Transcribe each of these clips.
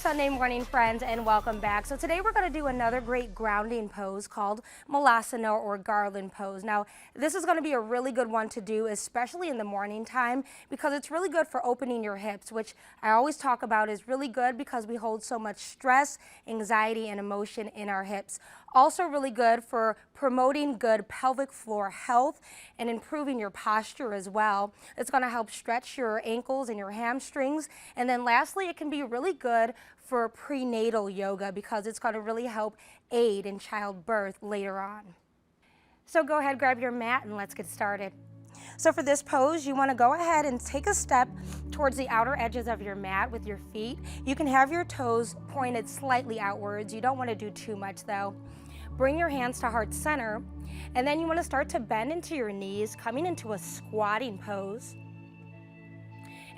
Sunday morning, friends, and welcome back. So today we're going to do another great grounding pose called Malasana or Garland pose. Now, this is going to be a really good one to do, especially in the morning time, because it's really good for opening your hips, which I always talk about is really good because we hold so much stress, anxiety, and emotion in our hips. Also really good for promoting good pelvic floor health and improving your posture as well. It's going to help stretch your ankles and your hamstrings. And then lastly, it can be really good for prenatal yoga because it's going to really help aid in childbirth later on. So go ahead, grab your mat, and let's get started. So for this pose, you want to go ahead and take a step towards the outer edges of your mat with your feet. You can have your toes pointed slightly outwards. You don't want to do too much though. Bring your hands to heart center, and then you want to start to bend into your knees, coming into a squatting pose,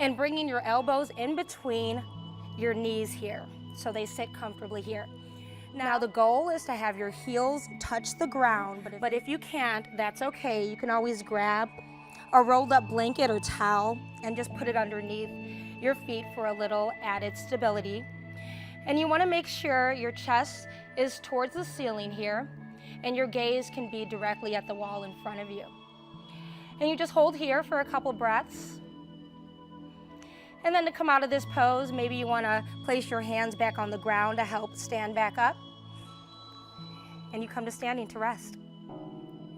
and bringing your elbows in between your knees here, so they sit comfortably here. Now the goal is to have your heels touch the ground, but if you can't, that's okay. You can always grab a rolled up blanket or towel and just put it underneath your feet for a little added stability. And you want to make sure your chest is towards the ceiling here, and your gaze can be directly at the wall in front of you. And you just hold here for a couple breaths. And then to come out of this pose, maybe you want to place your hands back on the ground to help stand back up. And you come to standing to rest.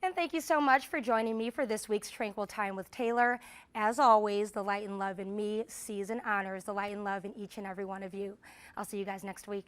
And thank you so much for joining me for this week's Tranquil Time with Taylor. As always, the light and love in me sees and honors the light and love in each and every one of you. I'll see you guys next week.